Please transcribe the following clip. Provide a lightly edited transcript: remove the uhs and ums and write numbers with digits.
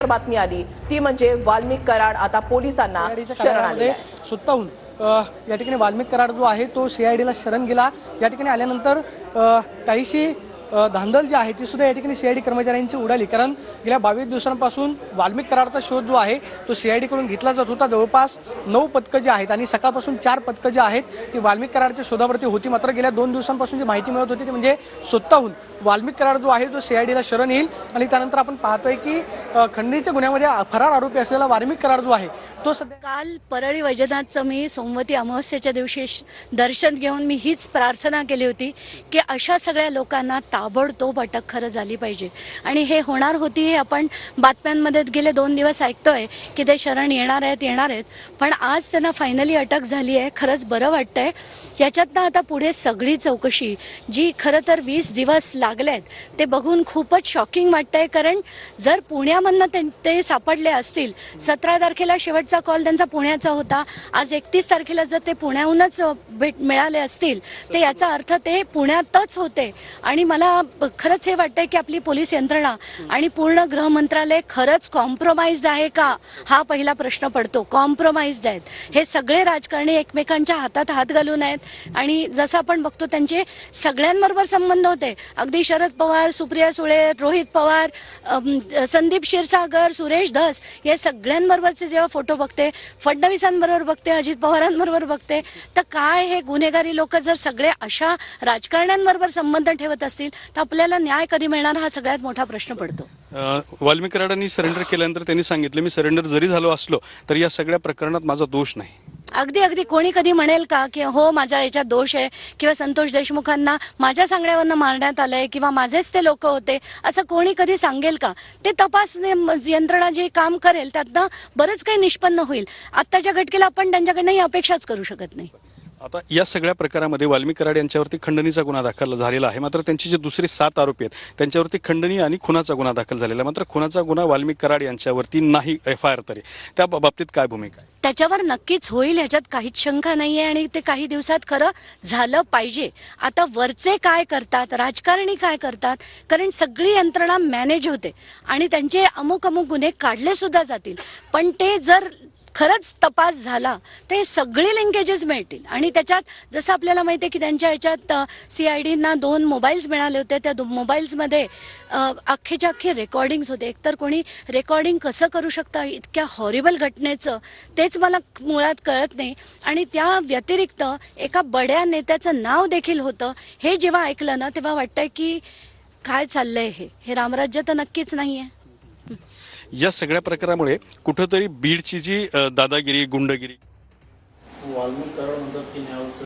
बातमी आली ती म्हणजे वाल्मिक कराड आता पोलिसांना शरण आले स्वतःहून या ठिकाणी वाल्मिक कराड जो आहे तो सीआयडीला शरण गेला। या ठिकाणी आल्यानंतर काहीशी धांदल जी आहे ती सुद्धा या ठिकाणी सीआयडी कर्मचाऱ्यांची उडाली, कारण गेल्या 22 दिवसांपासून वाल्मिक कराडचा शोध जो आहे तो सीआयडी कडून घेतला जात होता। जवळपास 9 पथकं जी आहेत आणि सकाळपासून 4 पथकं जी आहेत ती वाल्मिक कराडच्या शोधावरती होती। मात्र गेल्या 2 दिवसांपासून जी माहिती मिळत होती ती म्हणजे स्वतःहून वाल्मिक कराड जो आहे तो सीआयडीला शरण येईल आणि त्यानंतर आपण पाहतोय की खंडणीच्या गुन्ह्यामध्ये फरार आरोपी असलेला वाल्मिक कराड जो आहे तो सध्या काल परळी वैजनाथचं मी सोमवती अमावस्येच्या दिवशी दर्शन घेऊन मी हीच प्रार्थना केली होती की अशा सगळ्या लोकांना ताबडतोब अटक खरं झाली पाहिजे आणि हे होणार होती। हे आपण बातम्यांमध्ये गेले 2 दिवस ऐकतोय की ते शरण येणार आहेत, पण आज त्यांना फायनली अटक झाली आहे। खरंच बरं वाटतंय। याच्यातनं आता पुढे सगळी चौकशी जी खरं तर 20 दिवस लागलेत ते बघून खूपच शॉकिंग वाटतंय, कारण जर पुण्यामधनं ते सापडले असतील, 17 तारखेला शेवटचा कॉल त्यांचा पुण्याचा होता, आज 31 तारखेला जर ते पुण्याहूनच मिळाले असतील तर याचा अर्थ ते पुण्यातच होते। आणि मला खरंच हे वाटतंय की आपली पोलीस यंत्रणा आणि पूर्ण गृह मंत्रालय खरंच कॉम्प्रोमाइज्ड आहे का, हा पहिला प्रश्न पडतो। कॉम्प्रोमाइज्ड आहेत हे सगळे राजकारणी, एकमेकांच्या हातात हात घालून आहेत आणि जसं आपण बघतो त्यांचे सगळ्यांबरोबर संबंध होते। अगदी शरद पवार, सुप्रिया सुळे, रोहित पवार, संदीप क्षीरसागर, सुरेश धस या सगळ्यांबरोबरचे जेव्हा फोटो बघते, फडणवीसांबरोबर बघते, अजित पवारांबरोबर बघते, तर काय हे गुन्हेगारी लोक जर सगळे अशा राजकारण्यांबरोबर संबंध ठेवत असतील तर आपल्याला न्याय कधी मिळणार, हा सगळ्यात मोठा प्रश्न पडतो। वाल्मिक कराडांनी सरेंडर केल्यानंतर त्यांनी सांगितलं, मी सरेंडर जरी झालो असलो तरी या सगळ्या प्रकरणात माझा दोष नाही। अगदी कोणी कधी म्हणेल का की हो माझ्या याच्यात दोष आहे किंवा संतोष देशमुखांना माझ्या सांगण्यावरनं मारण्यात आलंय किंवा माझेच ते लोक होते, असं कोणी कधी सांगेल का? ते तपास यंत्रणा जे काम करेल त्यातनं बरंच काही निष्पन्न होईल। आत्ताच्या घटकेला आपण त्यांच्याकडनं ही अपेक्षाच करू शकत नाही। आता या सगळ्या प्रकारामध्ये वाल्मिक कराड यांच्यावरती खंडणीचा गुन्हा दाखल झालेला आहे, मात्र त्यांचे जे दुसरे 7 आरोपी आहेत त्यांच्यावरती खंडणी आणि खुनाचा गुन्हा दाखल झालेला आहे। मात्र खुनाचा गुन्हा वाल्मिक कराड यांच्यावरती नाही, FIR तरी त्या बाबतीत काय भूमिका आहे? त्याच्यावर नक्कीच होईल, ह्याच्यात काहीच शंका नाहीये आणि ते काही दिवसात खरं झालं पाहिजे। आता वरचे काय करतात, राजकारणी काय करतात, कारण सगळी यंत्रणा मॅनेज होते आणि त्यांचे अमुक गुन्हे काढले सुद्धा जातील, पण ते जर खरंच तपास झाला ते सगळे लिंकेजेस मिळतील। आणि त्याच्यात जसं आपल्याला माहिती आहे की त्यांच्या ह्याच्यात सीआयडीना 2 मोबाईल्स मिळाले होते, त्या मोबाईल्समध्ये अख्खेच्या अख्खे रेकॉर्डिंग्स होते। एकतर कोणी रेकॉर्डिंग कसं करू शकतं इतक्या हॉरिबल घटनेचं, तेच मला मुळात कळत नाही। आणि त्या व्यतिरिक्त एका बड्या नेत्याचं नाव देखील होतं। हे जेव्हा ऐकलं ना तेव्हा वाटतंय की काय चाललंय, हे रामराज्य तर नक्कीच नाहीये। या सगळ्या प्रकारामुळे कुठंतरी बीडची जी दादागिरी, गुंडगिरी वाल्मिक कराड म्हणतात की